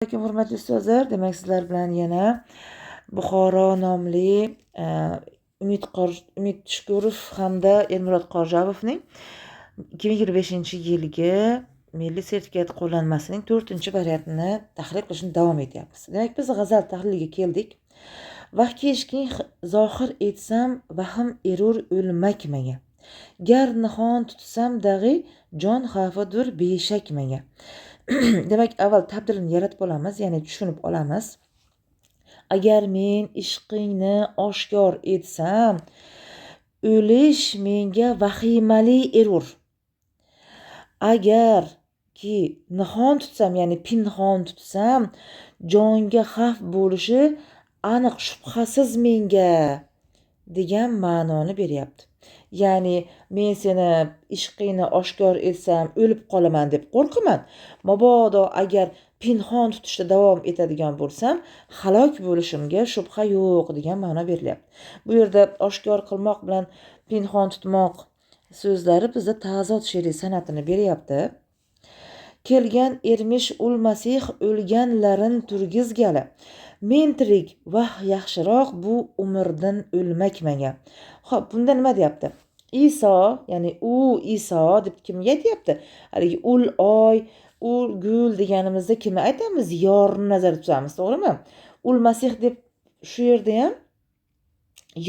Hurmatli ustozlar, demak sizlar bilan yana Buxoro nomli Umid Shukurov hamda Elmurod Qorjabovning 2025-yilgi milliy sertifikat qo'llanmasining 4-variantini tahlil qilishni davom etyapmiz. Demak, biz g'azal tahliliga keldik. Vaqtga eshkin zohir etsam, vahim erur o'lmak menga. Gar nihon tutsam dag'i jon xavfidur beshak menga. Demak, avval tabdirini yaratib olamiz, ya'ni tushunib olamiz. Agar men ishqingni oshkor etsam, o'lish menga vahimali erur. Agar ki nihon tutsam, ya'ni pinhon tutsam, jonga xavf bo'lishi aniq shubhasiz menga degan ma'noni beryapti. Ya'ni men seni ishqingni oshkor etsam o'lib qolaman deb qo'rqaman. Mabodo agar pinhon tutishda davom etadigan bo'lsam, halok bo'lishimga shubha yo'q degan ma'no berilyapti. Bu yerda oshkor qilmoq bilan pinhon tutmoq so'zlari bizda ta'zot she'riy san'atini beryapti. Kelgan ermish ulmasih o'lganlarin turgizgali. Men tirik, vah yaxshiroq bu umrdan o'lmak menga. Xo'p, bunda nima deyapti? Iso, ya'ni u Iso deb kimga aytyapti? Haligi ul oy, ul gul deganimizda kimni aytamiz? Yorni nazarda tutamiz, to'g'rimi? Ul masih deb shu yerda ham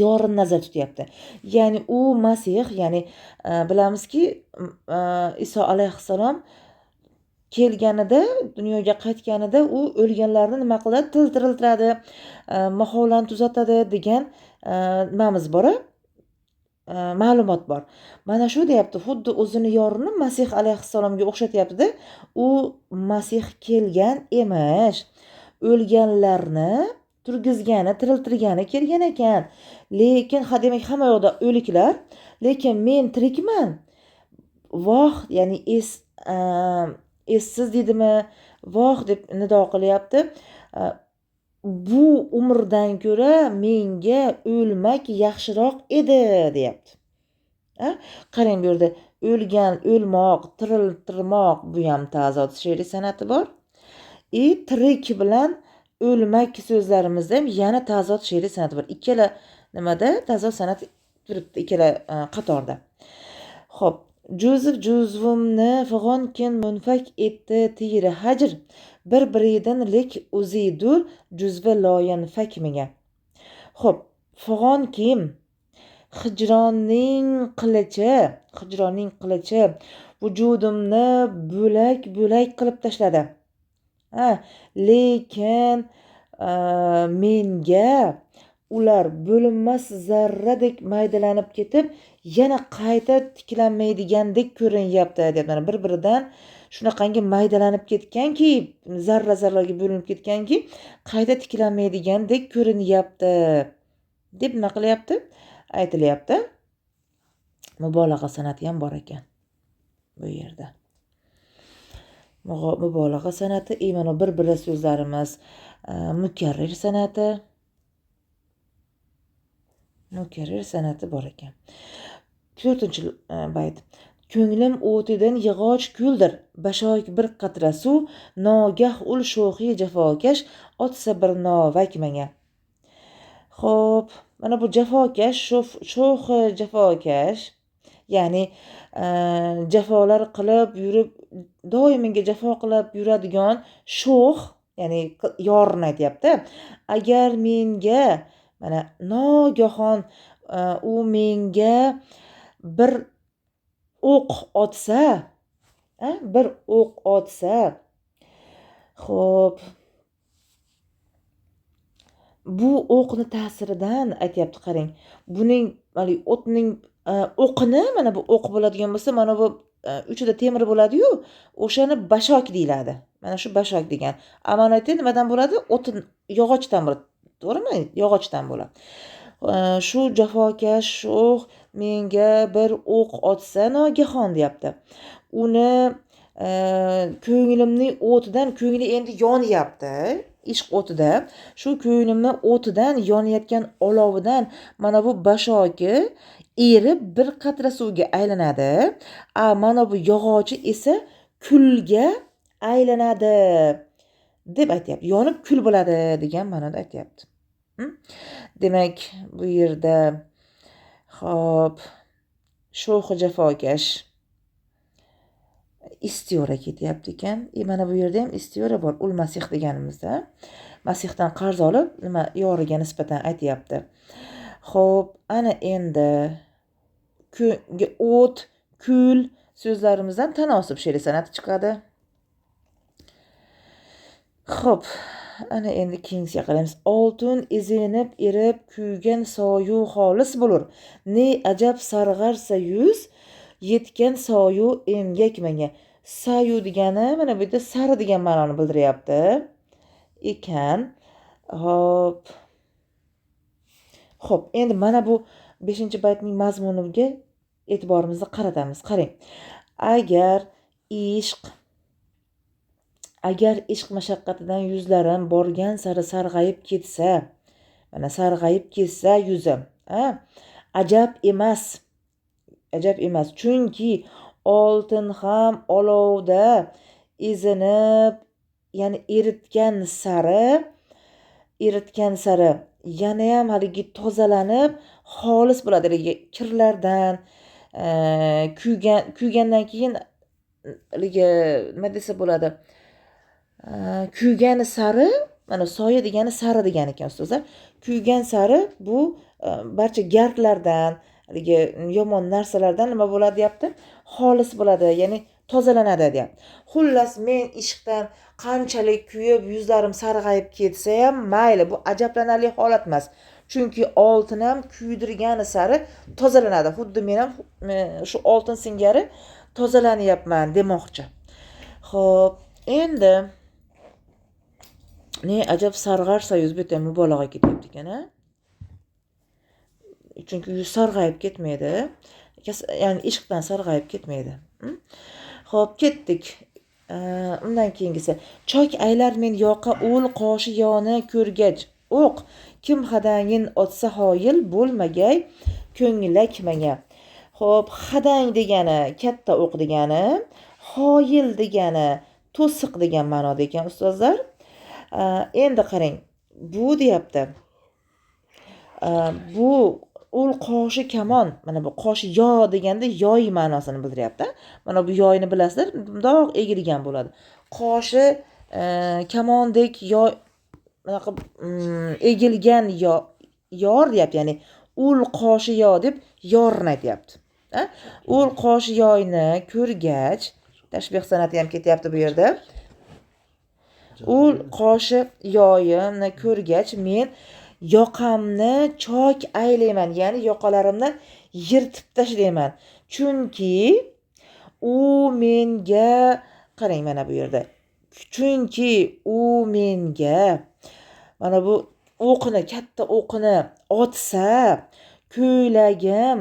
yorini nazarda tutyapti. Ya'ni u masih, ya'ni bilamizki Iso alayhissalom kelganida, dunyoga qaytganida u o'lganlarni nima qiladi? Tiriltiradi, mahovlarni tuzatadi degan nimamiz bor, ma'lumot bor. Mana shu deyapti, xuddi o'zini yorini Masih alayhissalomga o'xshatyapti-da. U Masih kelgan emish. O'lganlarni turgizgani, tiriltirgani kelgan ekan. Lekin demak hamma yoqda o'liklar, lekin men tirikman. Voh, ya'ni essiz deydimi, voh deb nido qilyapti. Bu umrdan ko'ra menga o'lmak yaxshiroq edi deyapti. Qarang, bu yerda o'lgan, o'lmoq, tiriltirmoq, bu ham ta'zot she'riy san'ati bor. Tirik bilan o'lmak so'zlarimizda ham yana ta'zot she'riy san'ati bor. Ikkala nimada ta'zot san'ati turibdi, ikkala qatorda. Xo'p, Juzv juzvimni fig'onkin munfak etdi tiyri hajr. Bir-biridan lek o'zidur juzvi loyin fak menga. Xo'p, fig'on kim? Hijronning qilichi vujudimni bo'lak qilib tashladi. Lekin menga ular bo'linmas zarradek maydalanib ketib, yana qayta tiklanmaydigandek ko'rinyapti deb. Bir-biridan shunaqangi maydalanib ketganki, zarralarga bo'linib ketganki, qayta tiklanmaydigandek ko'rinyapti deb nima qilyapti? Aytilyapti. Mubolag'a san'ati ham bor ekan bu yerda. Mubolag'a san'ati, mana bir-biri so'zlarimiz, mukarrir san'ati bor ekan. 4-bayt. Ko'nglim o'tidan yig'och kuldir, bashoyik bir qatra suv, nogah ul sho'xi jafokash, otsa bir novak menga. Xo'p, mana bu jafokash, sho'xi jafokash, ya'ni jafolar qilib yurib, doimiga jafo qilib yuradigan sho'x, ya'ni yorini aytyapti. Agar menga mana nogahon u menga bir o'q otsa, xo'p, bu o'qni ta'siridan aytyapti, qarang. Buning o'tning o'qini, mana bu o'q bo'ladigan bo'lsa, mana bu uchida temir bo'ladi-yu, o'shani bashok deyiladi. Mana shu bashok degan. Amonati nimadan bo'ladi? O'tin, yog'ochdan bo'ladi. To'g'rimi? Yog'ochdan bo'ladi. Shu jafokash sho'x menga bir o'q otsa nogahon deyapti. Uni ko'nglimning o'tidan, ko'ngli endi yonyapti. Ishq o'tida, shu ko'nglimni o'tidan, yonayotgan olovidan mana bu bashoki erib bir qatra suvga aylanadi. Mana bu yog'ochi esa kulga aylanadi deb aytyapti. Yonib kul bo'ladi degan ma'noda aytyapti. Demak, bu yerda hop sho'xi jafokash istiora ketyapti ekan. Mana bu yerda ham istiora bor. Ul Masih deganimizda Masihdan qarz olib, nima yoriga nisbatan aytyapti. Xo'p, ana endi o't, kul so'zlarimizdan tanosib she'ri san'ati chiqadi. Xo'p, ana endi keyingiga qaraymiz. Oltin izinib erib kuygan soyu xolis bo'lur. Ne ajab sarg'arsa yuz yetgan soyu emgak menga. Sayu degani mana bu yerda sari degan ma'noni bildiryapti ekan. Xo'p, endi mana bu 5-baytning mazmuniga e'tiborimizni qaratamiz. Qarang. Agar ishq mashaqqatidan yuzlarim borgan sari sarg'ayib ketsa, mana sarg'ayib ketsa yuzim, ajab emas, chunki oltin ham olovda izinib, ya'ni eritgan sari yana ham haligi tozalanib xolis bo'ladi. Haligi kirlardan kuygandan keyin haligi nima desa bo'ladi? Kuygani sari, mana soya degani sari degan ekan ustozlar. Kuygan sari bu barcha gardlardan, haligi yomon narsalardan nima bo'ladi deyapti? Xolis bo'ladi, ya'ni tozalanadi deyapti. Xullas, men ishqdan qanchalik kuyib yuzlarim sarg'ayib ketsa ham mayli, bu ajablanarli holat emas. Chunki oltin ham kuydirgani sari tozalanadi. Xuddi men ham shu oltin singari tozalanyapman demoqchi. Xo'p, endi ne ajab sarg'arsa yuz, bu yerda mubolag'a ketyapti ekan, chunki yuz sarg'ayib ketmaydi. Ya'ni ishqdan sarg'ayib ketmaydi. Xo'p, ketdik. Undan keyingisi. Chok aylar men yoqa o'l qoshi yoni ko'rgach o'q. Kim hadangin otsa hoyil bo'lmagay ko'nglak menga. Xo'p, hadang degani katta o'q degani, hoyil degani to'siq degan ma'noda ekan ustozlar. Endi qarang, bu deyapti. Bu ul qoshi kamon, mana bu qoshi yo deganda yoy ma'nosini bildiryapti. Mana bu yoyni bilasizlar, bundoq egilgan bo'ladi. Qoshi kamondek yoy, bunaqa egilgan yor deyapti, ya'ni ul qoshi yo deb yorni aytyapti. Ul qoshi yoyni ko'rgach, tashbih san'ati ham ketyapti bu yerda. Ul qoshi yoyimni ko'rgach men yoqamni chok aylayman, ya'ni yoqalarimni yirtib tashlayman. Chunki u menga, qarang mana bu yerda. Chunki u menga mana bu o'qini, katta o'qini otsa, ko'ylagim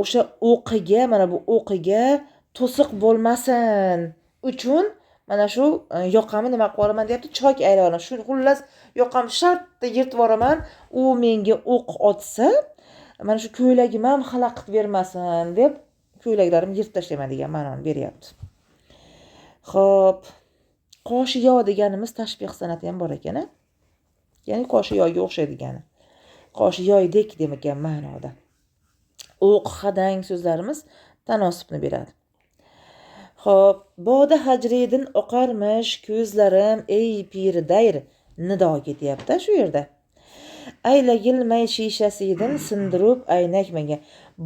o'sha o'qiga, mana bu o'qiga to'siq bo'lmasin uchun mana shu yoqamni nima qilib olaman deyapti, chok aylab olaman. Shu xullas yoqam shartta yirtib yuboraman, u menga o'q otsa, mana shu ko'ylagim ham xalaqit bermasin deb ko'ylaklarimni yirtib tashlayman degan ma'noni beryapti. Xo'p, qoshi yo deganimiz tashbih san'ati ham bor ekan, ya'ni qoshi yoga o'xshaydigani. Qoshi yoydek degan ma'noda. O'q, hadang so'zlarimiz tanosibni beradi. Xo'p, boda hajridin oqarmish ko'zlarim ey pirdayr nido ketyapti shu yerda. Aylagilmay shishasidan sindirib aynak menga.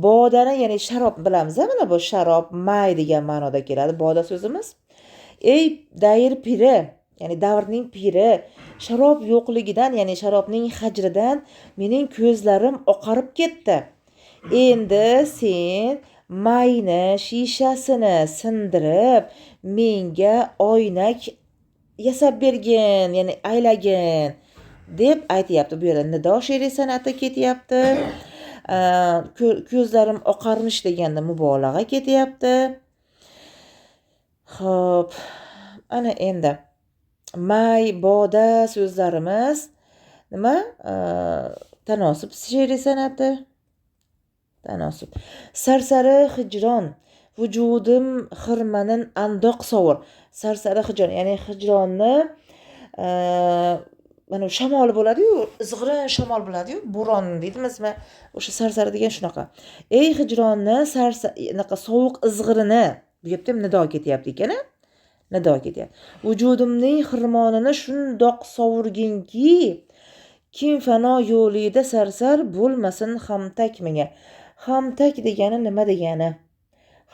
Bodani, ya'ni sharob bilamiz, mana bu sharob may degan ma'noda keladi boda so'zimiz. Ey dayr piri, ya'ni davrning piri, sharob yo'qligidan, ya'ni sharobning hajridan mening ko'zlarim oqarib ketdi. Endi sen mayni, shishasini sindirib menga oynak yasab bergin, ya'ni aylagin deb aytyapti. Bu yerda nido she'riy san'ati ketyapti. Ko'zlarim oqarmish deganda mubolag'a ketyapti. Xo'p, ana endi may, boda so'zlarimiz nima? Tanosib she'riy san'ati. Tanosib. Sarsari hijron, vujudim xirmanin andoq sovur. Sarsari hijron, ya'ni hijronni mana shamol bo'ladi-yu, izg'irin shamol bo'ladi-yu, bo'ron deydimizmi? O'sha sarsari degan shunaqa. Ey hijronni anaqa sovuq izg'irini bu yerda ham nido ketyapti ekan-a? Nido ketyapti. Vujudimning xirmonini shundoq sovurginki, kim fano yo'lida sarsar bo'lmasin hamtak menga. Hamtak degani nima degani?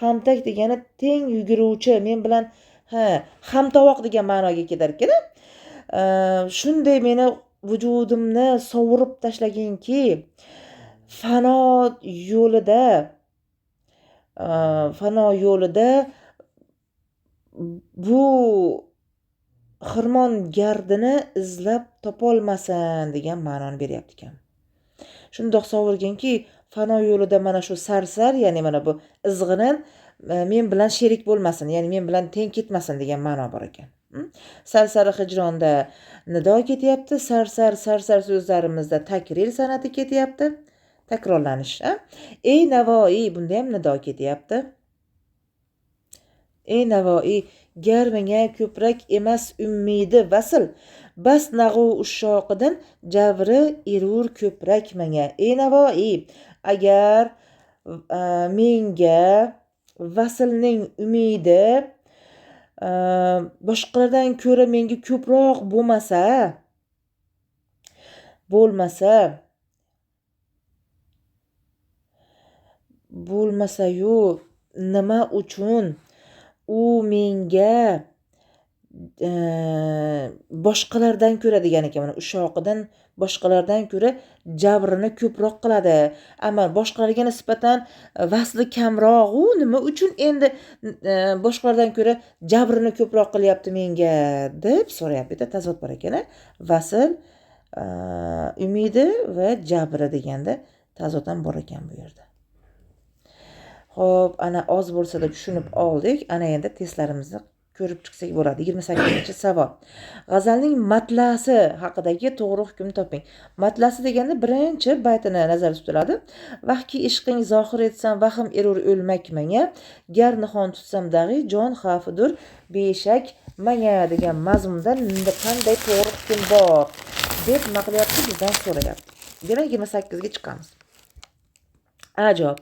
Hamtak degani teng yuguruvchi, men bilan hamtovoq degan ma'noga ketar ekan-a? Shunday meni vujudimni sovurib tashlaginki, fano yo'lida bu xirmon gardini izlab topolmasin degan ma'noni beryapti ekan. Shundoq sovurginki, fano yo'lida mana shu sarsar, ya'ni mana bu izg'irin men bilan sherik bo'lmasin, ya'ni men bilan teng ketmasin degan ma'no bor ekan. Sarsari hijronda nido ketyapti, sarsar so'zlarimizda takrir san'ati ketyapti, takrorlanish. Ey Navoiy, bunda ham nido ketyapti. Ey Navoiy, gar menga ko'prak emas ummidi vasl, bas nag'u ushoqidan javri erur ko'prak menga. Ey Navoiy, agar menga vaslning umidi boshqalardan ko'ra menga ko'proq bo'lmasa-yu, nima uchun u menga boshqalardan ko'ra degan ekan. Mana ushoqidan boshqalardan ko'ra jabrini ko'proq qiladi. Ammo boshqalarga nisbatan vasli kamroq, u nima uchun endi boshqalardan ko'ra jabrini ko'proq qilyapti menga deb so'rayapti. Bitta tazod bor ekan. Vasl, umidi va jabri deganda tazod ham bor ekan bu yerda. Xo'p, ana oz bo'lsa-da tushunib oldik. Ana endi testlarimizni ko'rib chiqsak bo'ladi. 28-savol. G'azalning matlasi haqidagi to'g'ri hukm toping. Matlasi deganda birinchi baytini nazarda tutiladi. Vahki ishqing zohir etsam vahim erur o'lmak menga, gar nihon tutsam dag'i jon xavfidir beshak menga degan mazmunda qanday to'g'ri hukm bor deb nima qilyapti, bizdan so'rayapti. Demak 28 ga chiqamiz. Javob.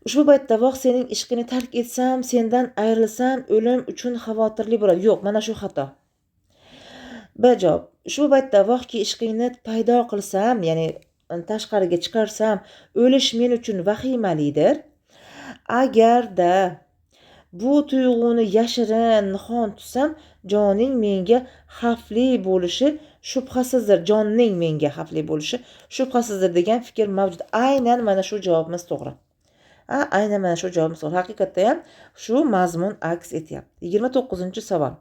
Ushbu baytda voh sening ishqini tark etsam, sendan ayrilsam, o'lim uchun xavotirli bo'ladi. Yo'q, mana shu xato. Javob. Ushbu baytda vohki ishqingni paydo qilsam, ya'ni tashqariga chiqarsam, o'lish men uchun vahimalidir. Agarda bu tuyg'uni yashirin nihon tutsam, joning menga xavfli bo'lishi shubhasizdir. Jonning menga xavfli bo'lishi shubhasizdir degan fikr mavjud. Aynan mana shu javobimiz to'g'ri. Aynan mana shu javobimiz to'g'ri. Haqiqatda ham shu mazmun aks etyapti. 29-savol.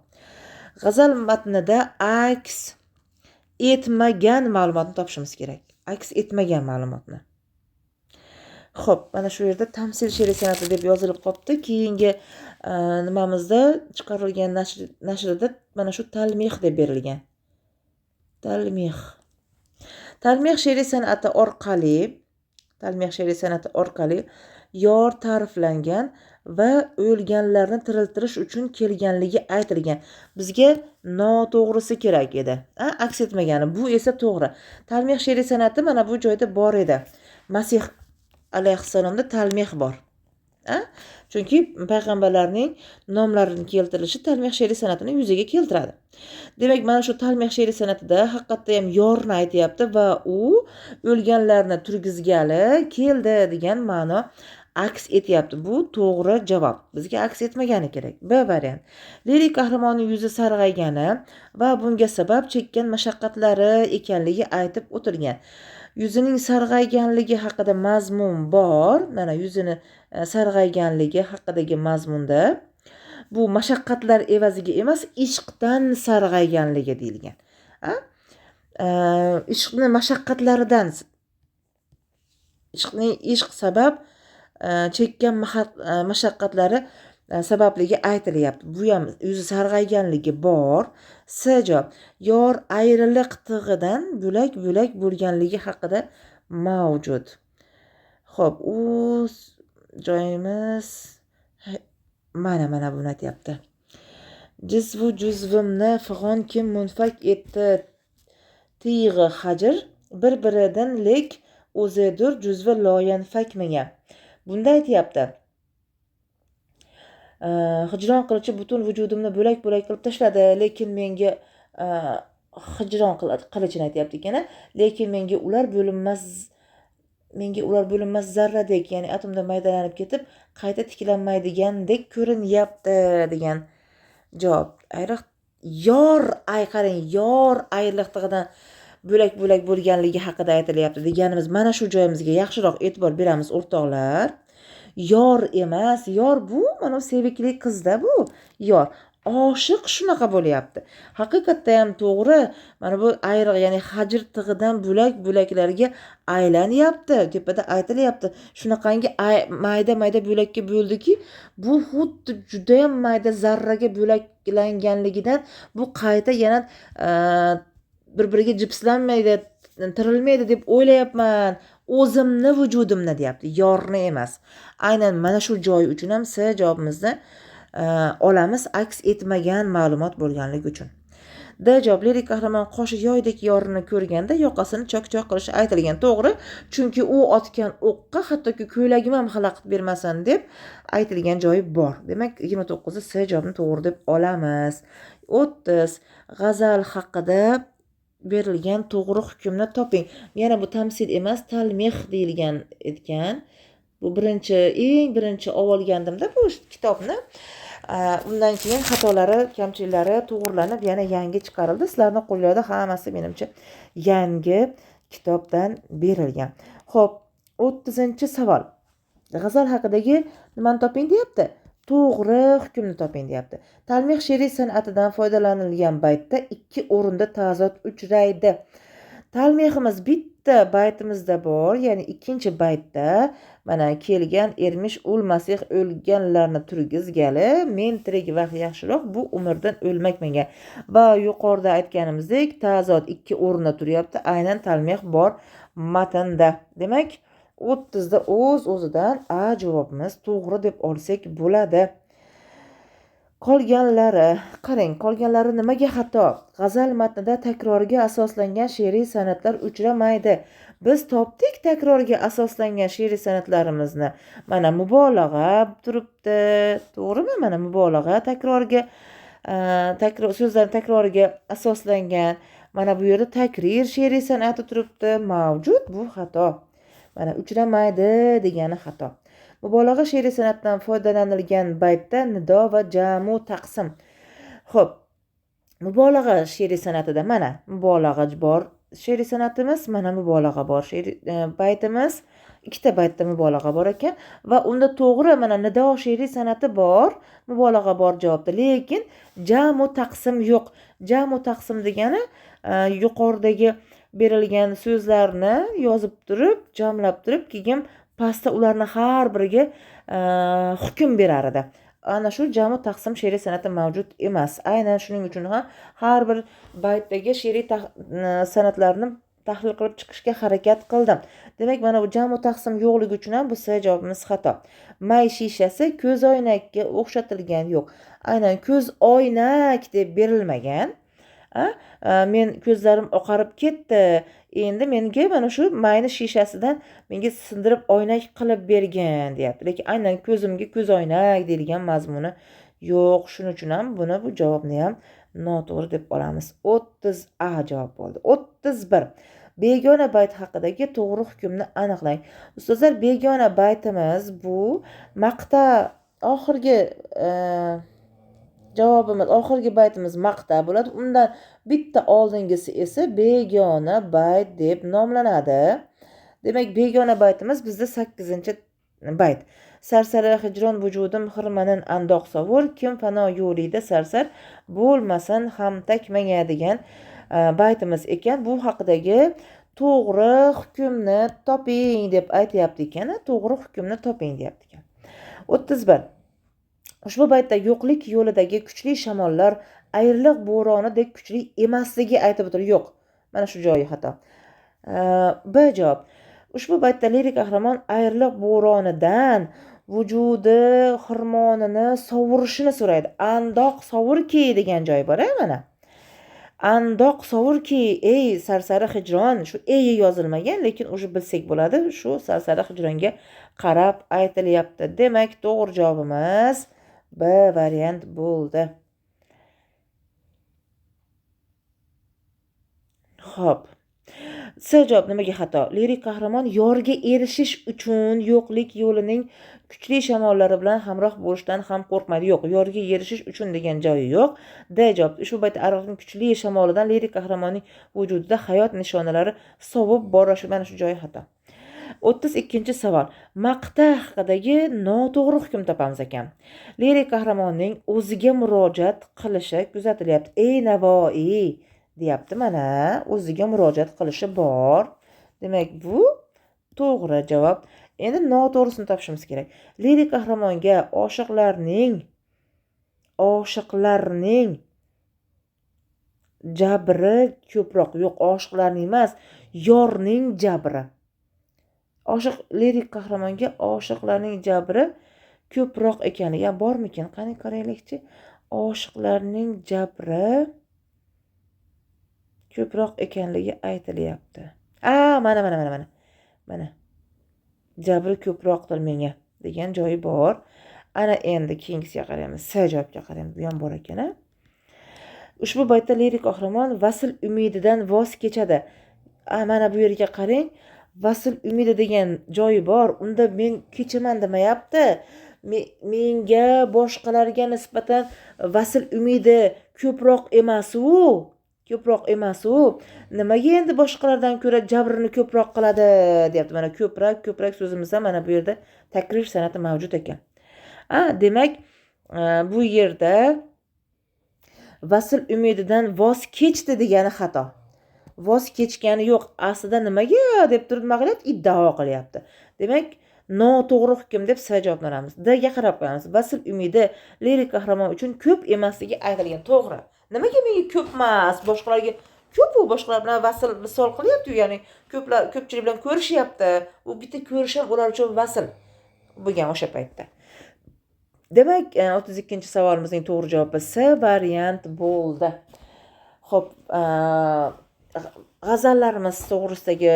G'azal matnida aks etmagan ma'lumotni topishimiz kerak. Aks etmagan ma'lumotni. Xo'p, mana shu yerda tamsil she'riy san'ati deb yozilib qolibdi. Keyingi nimamizda chiqarilgan nashrida mana shu talmih deb berilgan. Talmih she'riy san'ati orqali yor ta'riflangan va o'lganlarni tiriltirish uchun kelganligi aytilgan. Bizga noto'g'risi kerak edi. Aks etmagani. Bu esa to'g'ri. Talmih she'riy san'ati mana bu joyda bor edi. Masih alayhissalomda talmih bor. Chunki payg'ambarlarning nomlarini keltirilishi talmih she'riy san'atini yuzaga keltiradi. Demak, mana shu talmih she'riy san'atida haqiqatda ham yorni aytyapti va u o'lganlarni turgizgali keldi degan ma'no aks etyapti. Bu to'g'ri javob. Bizga aks etmagani kerak. B variant. Lirik qahramonning yuzi sarg'aygani va bunga sabab chekkan mashaqqatlari ekanligi aytib o'tilgan. Yuzining sarg'ayganligi haqida mazmun bor. Mana yuzini sarg'ayganligi haqidagi mazmunda bu mashaqqatlar evaziga emas, ishqdan sarg'ayganligi deyilgan. Ishqni mashaqqatlaridan, ishq sabab chekkan mashaqqatlari sababligi aytilyapti. Bu ham yuzi sarg'ayganligi bor. Javob. Yor ayriliq tig'idan bo'lak bo'lganligi haqida mavjud. Xo'p, u joyimiz mana buni aytyapti. Jizvu juzvimni fig'on kim munfak etdi tiyig'i hajr, bir-biridan lek o'zidur juzvi loyanfak menga. Bunda aytyapti. Hijron qiluvchi butun vujudimni bo'lak-bo'lak qilib tashladi, lekin menga hijron qilichini aytyapti ekan, lekin menga ular bo'linmas zarradek, ya'ni atomda maydalanib ketib, qayta tiklanmaydigandek ko'rinyapti degan javob. Ayriq yor qarang, yor ayriliqdan bo'lak-bo'lak bo'lganligi haqida aytilyapti deganimiz mana shu joyimizga yaxshiroq e'tibor beramiz o'rtoqlar. Yor emas, yor bu mana sevikli qizda bu. Yor oshiq shunaqa bo'lyapti. Haqiqatda ham to'g'ri. Mana bu ayriq, ya'ni hajr tig'idan bo'lak-bo'laklarga aylanyapti. Tepada aytilyapti. Shunaqangi mayda-mayda bo'lakka bo'ldiki, bu xuddi juda ham mayda zarraga bo'laklanganligidan bu qayta yana bir-biriga jipslanmaydi, tirilmaydi deb o'ylayapman. O'zimni vujudimni deyapti, yorni emas. Aynan mana shu joy uchun ham S javobimizni olamiz, aks etmagan ma'lumot bo'lganligi uchun. D javob, lirik qahramon qoshi yoydek yorini ko'rganda yoqasini chok-chok qilishi aytilgan. To'g'ri, chunki u otgan o'qqa hattoki ko'ylagim ham xalaqit bermasin deb aytilgan joyi bor. Demak, 29 S javobini to'g'ri deb olamiz. 30 g'azal haqida berilgan to'g'ri hukmni toping. Yana bu tamsil emas, talmih deyilgan ekan. Bu eng birinchi olgandimda bu kitobni. Undan keyin xatolari, kamchiliklari to'g'rilanib, yana yangi chiqarildi. Sizlarning qo'llarda hammasi menimcha yangi kitobdan berilgan. Xo'p, 30-savol. G'azal haqidagi nimani toping deyapti? To'g'ri hukmni toping deyapti. Talmih she'riy san'atidan foydalanilgan baytda ikki o'rinda tazod uchraydi. Talmihimiz bitta baytimizda bor, ya'ni ikkinchi baytda mana kelgan ermish ul masih o'lganlarni turgizgali, men tirik vaqt yaxshiroq bu umrdan o'lmak menga. Va yuqorida aytganimizdek tazod ikki o'rinda turyapti, aynan talmih bor matnda. Demak, 30da o'z-o'zidan A javobimiz to'g'ri deb olsak bo'ladi. Qolganlari, qarang, qolganlari nimaga xato? G'azal matnida takrorga asoslangan she'riy san'atlar uchramaydi. Biz topdik takrorga asoslangan she'riy san'atlarimizni. Mana mubolag'a turibdi, to'g'rimi? Mana mubolag'a so'zlar takroriga asoslangan. Mana bu yerda takrir she'riy san'ati turibdi, mavjud, bu xato. Mana uchramaydi degani xato. Mubolag'a she'riy san'atdan foydalanilgan baytda nido va jamu taqsim. Xo'p, mubolag'a she'riy san'atida mana mubolag'a bor she'riy san'atimiz, mana mubolag'a bor baytimiz, ikkita baytda mubolag'a bor ekan va unda to'g'ri mana nido she'riy san'ati bor, mubolag'a bor javobda, lekin jamu taqsim yo'q. Jamu taqsim degani yuqoridagi berilgan so'zlarni yozib turib, jamlab turib, keyin pastda ularni har biriga hukm berar edi. Ana shu jamu taqsim she'riy san'ati mavjud emas. Aynan shuning uchun ham har bir baytdagi she'riy san'atlarni tahlil qilib chiqishga harakat qildim. Demak, mana bu jamu taqsim yo'qligi uchun ham bu S javobimiz xato. May shishasi ko'z oynakka o'xshatilgan yo'q. Aynan ko'z oynak deb berilmagan. Men ko'zlarim oqarib ketdi. Endi menga mana shu mayni shishasidan menga sindirib oynak qilib bergan deyapti. Lekin aynan ko'zimga ko'z oynak deyilgan mazmuni yo'q. Shuning uchun ham bu javobni ham noto'g'ri deb olamiz. 30A javob bo'ldi. 31. Begona bayt haqidagi to'g'ri hukmni aniqlang. Ustozlar, begona baytimiz bu maqta oxirgi javobimiz, oxirgi baytimiz maqta bo'ladi. Undan bitta oldingisi esa begona bayt deb nomlanadi. Demak, begona baytimiz bizda 8-bayt. Sarsari hijron vujudim xirmanin andoq sovur, kim fano yo'lida sarsar bo'lmasin ham takmanga degan baytimiz ekan. Bu haqidagi to'g'ri hukmni toping deb aytyapti ekan. To'g'ri hukmni toping deyapti ekan. 31. Ushbu baytda yo'qlik yo'lidagi kuchli shamollar ayriliq bo'ronidek kuchli emasligi aytib o'tir. Yo'q. Mana shu joyi xato. B javob. Ushbu baytda lirik qahramon ayriliq bo'ronidan vujudi xirmonini sovurishini so'raydi. Andoq sovurki degan joyi bor, mana. Andoq sovurki, ey sarsari hijron, shu ey yozilmagan, lekin o'sha bilsak bo'ladi, shu sarsari hijronga qarab aytilyapti. Demak, to'g'ri javobimiz B variant bo'ldi. Xo'p. C javob nimaga xato? Lirik qahramon yorga erishish uchun yo'qlik yo'lining kuchli shamollari bilan hamroh bo'lishdan ham qo'rqmaydi. Yo'q, yorga erishish uchun degan joyi yo'q. D javob. Ushbu bayt aroqning kuchli shamolidan lirik qahramonning vujudida hayot nishonalari sovib borishi, mana shu joyi xato. 32-savol. Maqta haqidagi noto'g'ri hukm topamiz ekan. Lirik qahramonning o'ziga murojaat qilishi kuzatilyapti. Ey Navoiy deyapti, mana o'ziga murojaat qilishi bor. Demak, bu to'g'ri javob. Endi noto'g'risini topishimiz kerak. Lirik qahramonga oshiqlarning jabri ko'proq. Yo'q, oshiqlarning emas, yorning jabri. Lirik qahramonga oshiqlarning jabri ko'proq ekanligi bormikan? Qani qaraylikchi. Oshiqlarning jabri ko'proq ekanligi aytilyapti. Mana. Jabri ko'proqdir menga degan joyi bor. Ana endi keyingisiga qaraymiz. C javobga qaraymiz. Bu ham bor ekan. Ushbu baytda lirik qahramon vasl umididan voz kechadi. Mana bu yerga qarang. Vasl umidi degan joyi bor. Unda men kechaman demayapti. Menga boshqalarga nisbatan vasl umidi ko'proq emas u. Nimaga endi boshqalardan ko'ra jabrini ko'proq qiladi, deyapti. Mana ko'proq so'zimizda mana bu yerda takrir sanati mavjud ekan. Demak, bu yerda vasl umididan voz kechdi degani xato. Voz kechgani yo'q. Aslida nimaga deb turib nima qilyapti? Iddao qilyapti. Demak, noto'g'ri hukm deb C javobni olamiz. D ga qarab qo'yamiz. Vasl umidi lirik qahramon uchun ko'p emasligi aytilgan. To'g'ri. Nimaga menga ko'p emas, boshqalarga ko'p, u boshqalar bilan vasl misol qilyapti, ya'ni ko'pchilik bilan ko'rishyapti. U bitta ko'rish ham ular uchun vasl bo'lgan o'sha paytda. Demak, 32-savolimizning to'g'ri javobi C variant bo'ldi. Xo'p, g'azallarimiz to'g'risidagi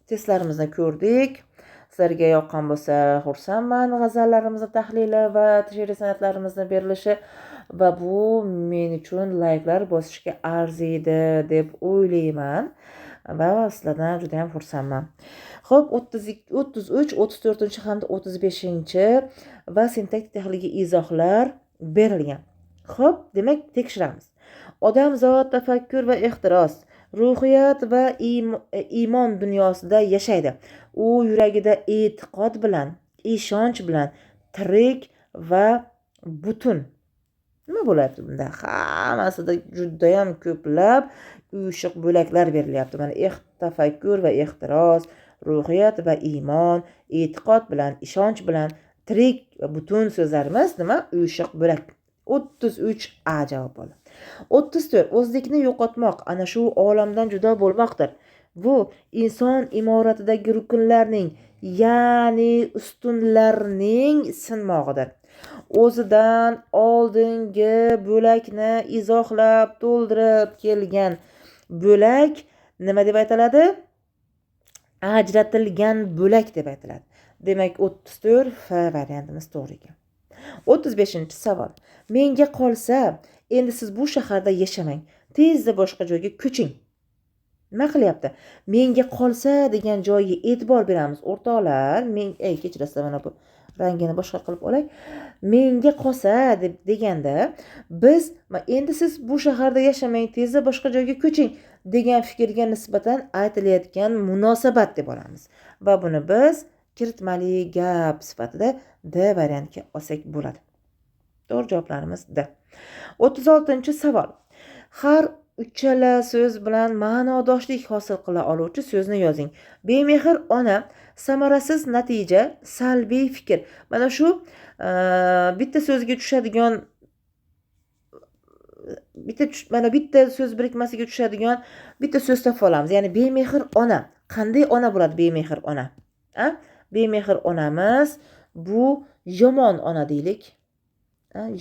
testlarimizni ko'rdik. Sizlarga yoqqan bo'lsa, xursandman g'azallarimizni tahlili va she'riy san'atlarimizni berilishi. Va bu men uchun layklar bosishga arziydi deb o'ylayman va sizlardan juda ham xursandman. Xo'p, 33, 34 hamda 35 va sintaktik tahlilga izohlar berilgan. Xo'p, demak tekshiramiz. Odamzod tafakkur va ehtiros, ruhiyat va iymon dunyosida yashaydi. U yuragida e'tiqod bilan, ishonch bilan tirik va butun. Nima bo'layapti bunda? Hammasida juda ham ko'plab uyushiq bo'laklar berilyapti. Mana tafakkur va ehtiros, ruhiyat va iymon, e'tiqod bilan, ishonch bilan, tirik va butun so'zlarimiz nima? Uyushiq bo'lak. 33A javob bo'ldi. 34. O'zlikni yo'qotmoq ana shu olamdan judo bo'lmoqdir. Bu inson imoratidagi rukunlarning, ya'ni ustunlarning sinmog'idir. O'zidan oldingi bo'lakni izohlab to'ldirib kelgan bo'lak nima deb aytiladi? Ajratilgan bo'lak deb aytiladi. Demak, 34 F variantimiz to'g'ri ekan. 35-savol. Menga qolsa, endi siz bu shaharda yashamang. Tezda boshqa joyga ko'ching. Nima qilyapti? Menga qolsa degan joyiga e'tibor beramiz. O'rtoqlar, kechirasiz, mana bu rangini boshqa qilib olay. Menga qolsa deganda biz endi siz bu shaharda yashamang, tezda boshqa joyga ko'ching degan fikrga nisbatan aytilayotgan munosabat deb olamiz. Va buni biz kiritmali gap sifatida D variantga olsak bo'ladi. To'g'ri javoblarimiz D. 36-savol. Har uchala so'z bilan ma'nodoshlik hosil qila oluvchi so'zni yozing. Bemehr ona, samarasiz natija, salbiy fikr. Mana shu bitta so'zga tushadigan bitta so'z birikmasiga tushadigan bitta so'z topib olamiz. Ya'ni bemehr ona. Qanday ona bo'ladi bemehr ona? Bemehr onamiz Bu yomon ona deylik.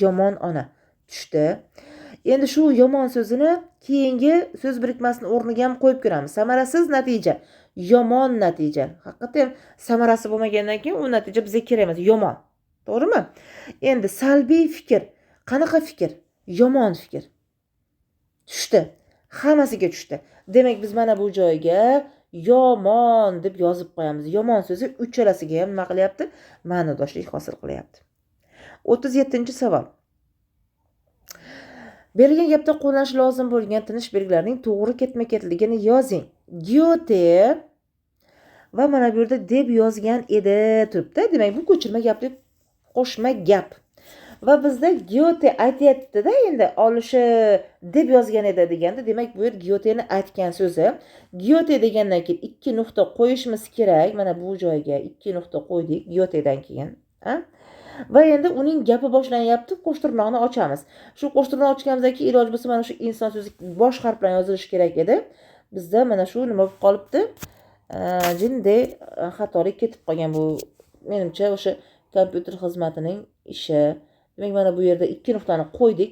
Yomon ona tushdi. Endi shu yomon so'zini keyingi so'z birikmasini o'rniga ham qo'yib ko'ramiz. Samarasiz natija, yomon natija. Haqiqatan samarasi bo'lmagandan keyin u natija bizga kerak emas, yomon. To'g'rimi? Endi salbiy fikr. Qanaqa fikr? Yomon fikr. Tushdi. Hammasiga tushdi. Demak biz mana bu joyga yomon deb yozib qo'yamiz. Yomon so'zi uchalasiga ham nima qilyapti? Ma'nodoshlik hosil qilyapti. 37-savol. Berilgan gapda qo'llanish lozim bo'lgan tinish belgilarining to'g'ri ketma-ketligini yozing. Gyote va mana bu yerda deb yozgan edi turibdi. Demak, bu ko'chirma gap deb qo'shma gap. Va bizda Gyote aytayapti-da, endi olishi deb yozgan edi deganda, demak bu yer Gyoteni aytgan so'zi. Gyote degandan keyin 2 nuqta qo'yishimiz kerak. Mana bu joyga 2 nuqta qo'ydik Gyotedan keyin. Va endi uning gapi boshlanyapti, qo'shtirnoqni ochamiz. Shu qo'shtirnoqni ochganimizdan keyin iloj bo'lsa mana shu inson so'zi bosh harf bilan yozilishi kerak edi. Bizda mana shu nima bo'lib qolibdi? Jinday xatolik ketib qolgan bu. Menimcha o'sha kompyuter xizmatining ishi. Demak, mana bu yerda 2 nuqtani qo'ydik.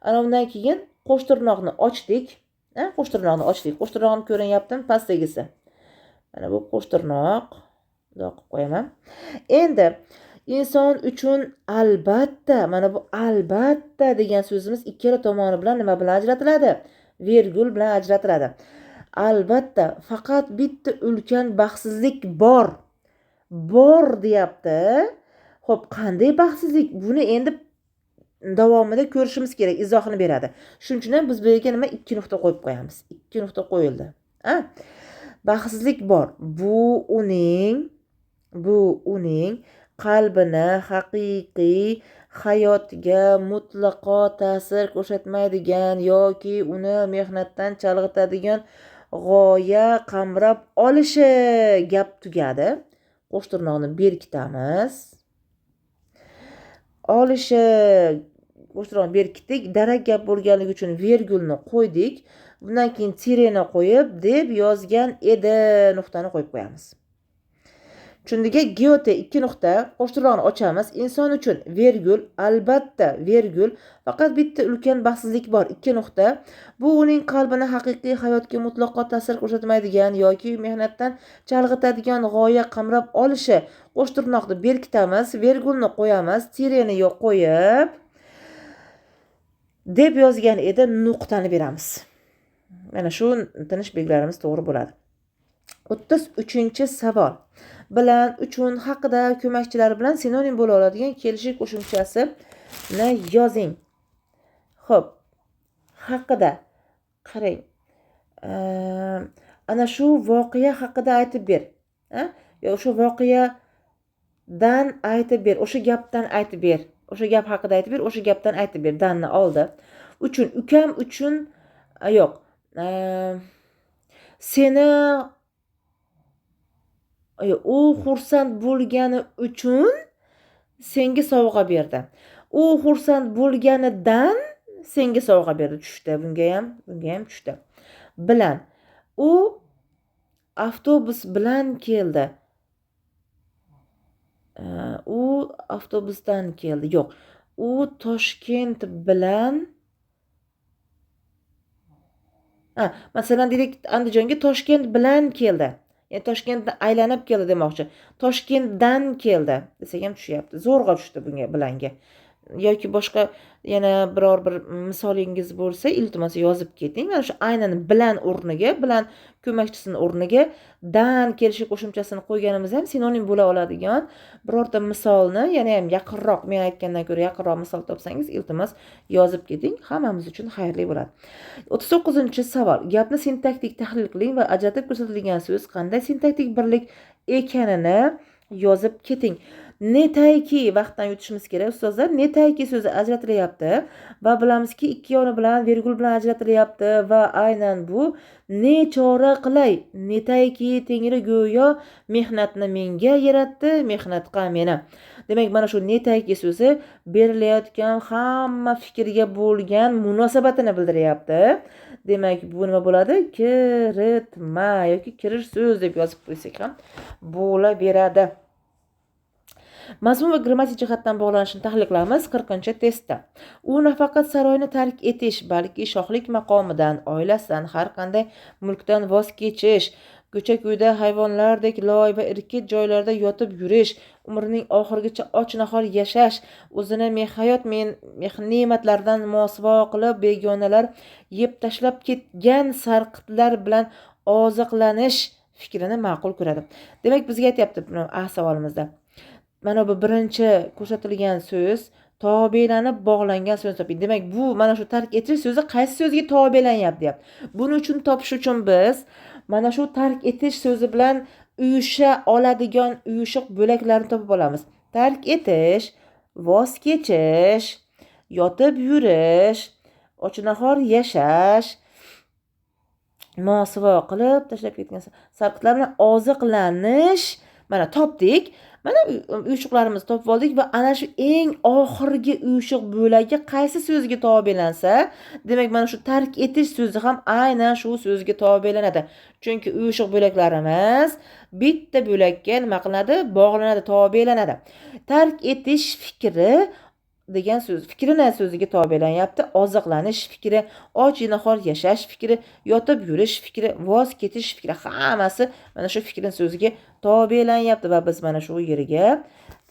Ana undan keyin qo'shtirnoqni ochdik. Qo'shtirnoqni ochdik. Qo'shtirnoqni ko'rinyaptimi pastdagisi? Mana bu qo'shtirnoq. Bundoq qilib qo'yaman. Endi inson uchun albatta, mana bu albatta degan so'zimiz ikkala tomoni bilan nima bilan ajratiladi? Virgul bilan ajratiladi. Albatta, faqat bitta ulkan baxtsizlik bor. Bor deyapti. Xo'p, qanday baxtsizlik? Buni endi davomida ko'rishimiz kerak, izohini beradi. Shuning uchun ham biz bu yerga nima 2 nuqta qo'yib qo'yamiz. 2 nuqta qo'yildi. Baxtsizlik bor. Bu uning qalbini haqiqiy hayotga mutlaqo ta'sir ko'rsatmaydigan yoki uni mehnatdan chalg'itadigan g'oya qamrab olishi. Gap tugadi. Qo'shtirnoqni berkitamiz. Olishi qo'shtirnoqni berkitdik. Darak gap bo'lganligi uchun virgulni qo'ydik. Bundan keyin tireni qo'yib deb yozgan edi nuqtani qo'yib qo'yamiz. Shundiga Gyote 2 nuqta, qo'shtirnoqni ochamiz. Inson uchun virgul, albatta virgul, faqat bitta ulkan baxtsizlik bor 2 nuqta. Bu uning qalbini haqiqiy hayotga mutlaqo ta'sir ko'rsatmaydigan yoki mehnatdan chalg'itadigan g'oya qamrab olishi. Qo'shtirnoqni berkitamiz, virgulni qo'yamiz, tireni qo'yib deb yozgan edi nuqtani beramiz. Mana shu tinish belgilarimiz to'g'ri bo'ladi. 33-savol. Bilan, uchun, haqida, ko'makchilari bilan sinonim bo'la oladigan kelishik qo'shimchasini yozing. Xo'p, haqida qarang. Ana shu voqea haqida aytib ber. Yo o'sha voqeadan aytib ber, o'sha gapdan aytib ber. O'sha gap haqida aytib ber, o'sha gapdan aytib ber. Danni oldi. Uchun, ukam uchun yo'q. Seni u xursand bo'lgani uchun senga sovg'a berdi. U xursand bo'lganidan senga sovg'a berdi. Tushdi. Bunga ham tushdi. Bilan. U avtobus bilan keldi. U avtobusdan keldi. Yo'q. U Toshkent bilan masalan deylik, Andijonga Toshkent bilan keldi. Yani Toshkentni aylanib keldi demoqchi. Toshkentdan keldi desak ham tushyapti. Zo'rg'a tushdi bunga bilanga. Yoki boshqa yana biror bir misolingiz bo'lsa, iltimos yozib keting. Mana shu aynan bilan o'rniga, bilan ko'makchisini o'rniga dan kelishi qo'shimchasini qo'yganimiz ham sinonim bo'la oladigan birorta misolni, yana ham yaqinroq, men aytgandan ko'ra yaqinroq misol topsangiz, iltimos yozib keting. Hammamiz uchun xayrli bo'ladi. 39-savol. Gapni sintaktik tahlil qiling va ajratib ko'rsatilgan so'z qanday sintaktik birlik ekanini yozib keting. Netayki vaqtdan yutishimiz kerak ustozlar. Netayki so'zi ajratilyapti va bilamizki ikki yoni bilan virgul bilan ajratilyapti va aynan bu nechora qilay. Netayki tengri go'yo mehnatni menga yaratdi, mehnatqa meni. Demak, mana shu netayki so'zi berilayotgan hamma fikrga bo'lgan munosabatini bildiryapti. Demak, bu nima bo'ladi? Kiritma yoki kirish so'z deb yozib qo'ysak ham bo'laveradi. Mazmun va grammatik jihatdan bog'lanishini tahlil qilamiz 40-testda. U nafaqat saroyni tark etish, balki shohlik maqomidan, oilasidan, har qanday mulkdan voz kechish, ko'cha-ko'yda hayvonlardek loy va irkit joylarda yotib yurish, umrining oxirigacha och-nahor yashash, o'zini hayot ne'matlaridan mosuvo qilib begonalar yeb tashlab ketgan sarqitlar bilan oziqlanish fikrini ma'qul ko'radi. Demak, bizga aytyapti buni savolimizda. Mana bu birinchi ko'rsatilgan so'z tobelanib bog'langan so'z toping. Demak, bu mana shu tark etish so'zi qaysi so'zga tobelanyapti deyapti. Buning uchun topish uchun biz mana shu tark etish so'zi bilan uyusha oladigan uyushiq bo'laklarni topib olamiz. Tark etish, voz kechish, yotib yurish, och-nahor yashash, mosuvo qilib tashlab ketgan sarqitlar bilan oziqlanish. Mana topdik. Mana uyushiqlarimizni topib oldik va ana shu eng oxirgi uyushiq bo'lagi qaysi so'zga tobelansa, demak mana shu tark etish so'zi ham aynan shu so'zga tobelanadi. Chunki uyushiq bo'laklarimiz bitta bo'lakka nima qilinadi? Bog'lanadi, tobelanadi. Tark etish fikri degan so'z fikrini so'ziga tobelanyapti. Oziqlanish fikri, och-nahor yashash fikri, yotib yurish fikri, voz ketish fikri hammasi mana shu fikrini so'ziga tobelanyapti va biz mana shu yeriga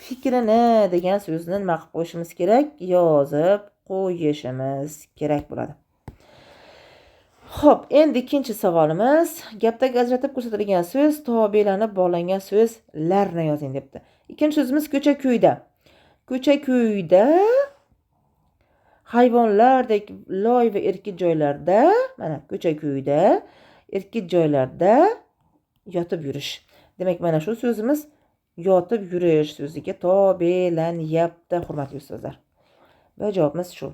fikrini degan so'zni nima qilib qo'yishimiz kerak? Yozib qo'yishimiz kerak bo'ladi. Xo'p, endi ikkinchi savolimiz. Gapdagi ajratib ko'rsatilgan so'z tobelanib bog'langan so'zlarni yozing debdi. Ikkinchi so'zimiz ko'cha-ko'yda. Ko'cha-ko'yda hayvonlardek loy va erkit joylarda, mana ko'cha-ko'yda erkit joylarda yotib yurish. Demak, mana shu so'zimiz yotib yurish so'ziga tobelanyapti, hurmatli ustozlar. Va javobimiz shu.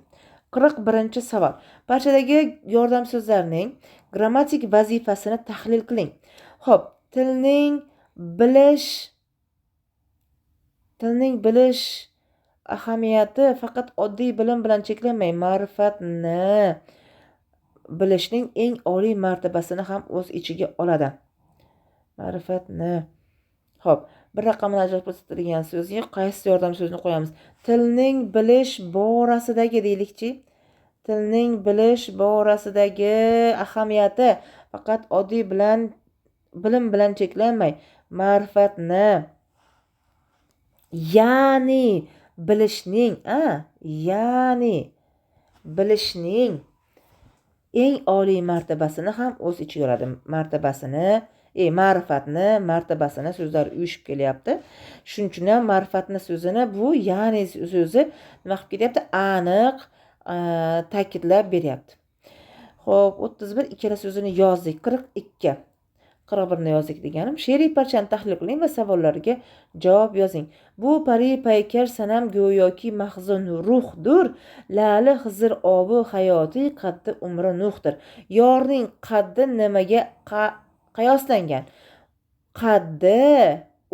41-savol. Parchadagi yordam so'zlarning grammatik vazifasini tahlil qiling. Xo'p, tilning bilish ahamiyati faqat oddiy bilim bilan cheklanmay, ma'rifatni bilishning eng oliy martabasini ham o'z ichiga oladi. Ma'rifatni. Xo'p, bir raqamini ajratib ko'rsatilgan so'zga qaysi yordam so'zini qo'yamiz? Tilning bilish borasidagi deylikchi. Tilning bilish borasidagi ahamiyati faqat oddiy bilim bilan cheklanmay, ma'rifatni, ya'ni bilishning eng oliy martabasini ham o'z ichiga oladi. Martabasini so'zlar uyushib kelyapti. Shuning uchun ham ma'rifatni so'zini bu ya'ni so'zi nima qilib ketyapti? Aniq ta'kidlab beryapti. Xo'p, 31 ikkala so'zini yozdik. 42 41ni yozdik deganim. She'riy parchani tahlil qiling va savollarga javob yozing. Bu pari paykar sanam go'yoki mahzun ruhdur. Lali Xizr obi hayoti qaddi umri nuhdir. Yorning qaddi nimaga qiyoslangan? Qaddi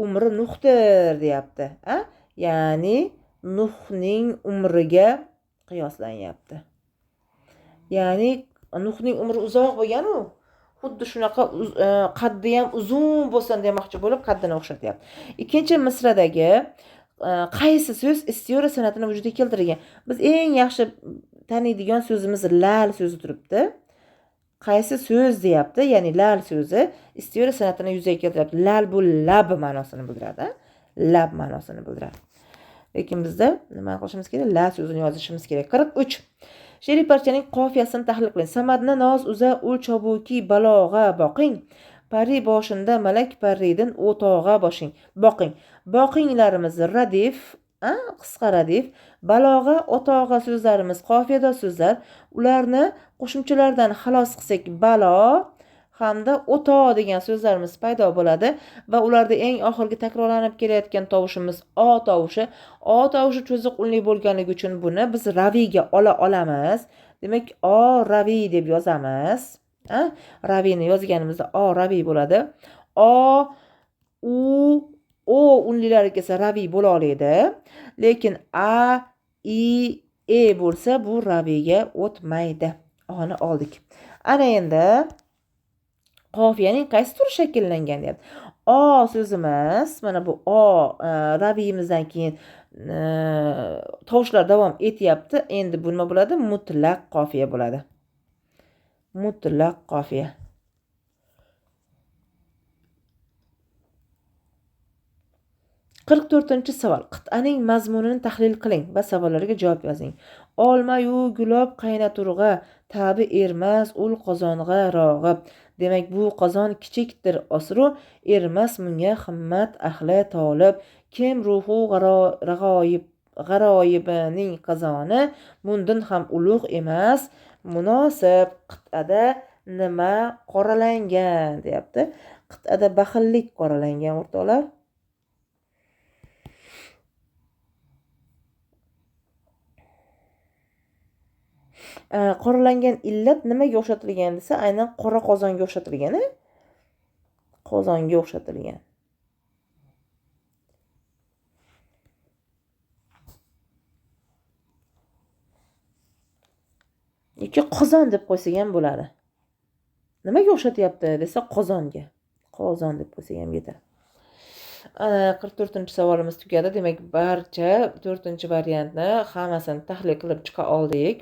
umri nuhdir deyapti. Ya'ni Nuhning umriga qiyoslanyapti. Ya'ni Nuhning umri uzoq bo'lgan-u, xuddi shunaqa qaddi ham uzun bo'lsin demoqchi bo'lib qaddini o'xshatyapti. Ikkinchi misradagi qaysi so'z istiora san'atini vujudga keltirgan? Biz eng yaxshi taniydigan so'zimiz lal so'zi turibdi. Qaysi so'z deyapti? Ya'ni lal so'zi istiora san'atini yuzaga keltiryapti. Lal bu lab ma'nosini bildiradi. Lab ma'nosini bildiradi. Lekin bizda nima qilishimiz kerak? La so'zini yozishimiz kerak. 43. She'riy parchaning qofiyasini tahlil qiling. Samadni noz uza ul chobuki balog'a boqing. Pari boshinda malak parridin o'tog'a boqing. Boqinglarimiz radif, qisqa radif, balog'a, o'tog'a so'zlarimiz qofiyador so'zlar. Ularni qo'shimchalardan xalos qilsak balo hamda o'to degan so'zlarimiz paydo bo'ladi va ularda eng oxirgi takrorlanib kelayotgan tovushimiz o tovushi. O tovushi cho'ziq unli bo'lganligi uchun buni biz raviyga olamiz. Demak, o raviy deb yozamiz. Raviyni yozganimizda o raviy bo'ladi. O, u, o unlilari kelsa raviy bo'la oladi. Lekin a, i, e bo'lsa bu raviyga o'tmaydi. Oni oldik. Ana endi qofiyaning qaysi turi shakllangan deyapti. O so'zimiz, mana bu o raviyimizdan keyin tovushlar davom etyapti. Endi bu nima bo'ladi? Mutlaq qofiya bo'ladi. Mutlaq qofiya. Qirq to'rtinchi savol. Qit'aning mazmunini tahlil qiling va savollarga javob yozing. Olma-yu gulob qaynaturg'a, tabi ermas ul qozonga rog'i. Demak, bu qozon kichikdir osru, ermas bunga himmat ahli tolib. Kim ruhu g'aroyibining qozoni bundan ham ulug' emas. Munosib qit'ada nima qoralangan deyapti. Qit'ada baxillik qoralangan o'rtoqlar. Qoralangan illat nimaga o'xshatilgan desa, aynan qora qozonga o'xshatilgan. Qozonga o'xshatilgan. Yoki qozon deb qo'ysak ham bo'ladi. Nimaga o'xshatyapti desa, qozonga. Qozon deb qo'ysak ham yetadi. 44-chi savolimiz tugadi. Demak, barcha 4-chi variantni hammasini tahlil qilib chiqa oldik.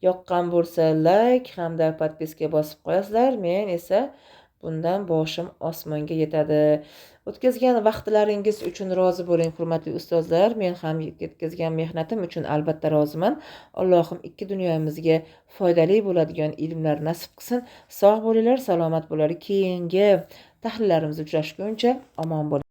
Yoqqan bo'lsa like hamda podpiska bosib qo'yasizlar. Men esa bundan boshim osmonga yetadi. O'tkazgan vaqtlaringiz uchun rozi bo'ling, hurmatli ustozlar. Men ham yetkazgan mehnatim uchun albatta roziman. Allohim ikki dunyoyimizga foydali bo'ladigan ilmlar nasib qilsin. Sog' bo'linglar, salomat bo'linglar. Keyingi tahlillarimizda uchrashguncha omon bo'ling.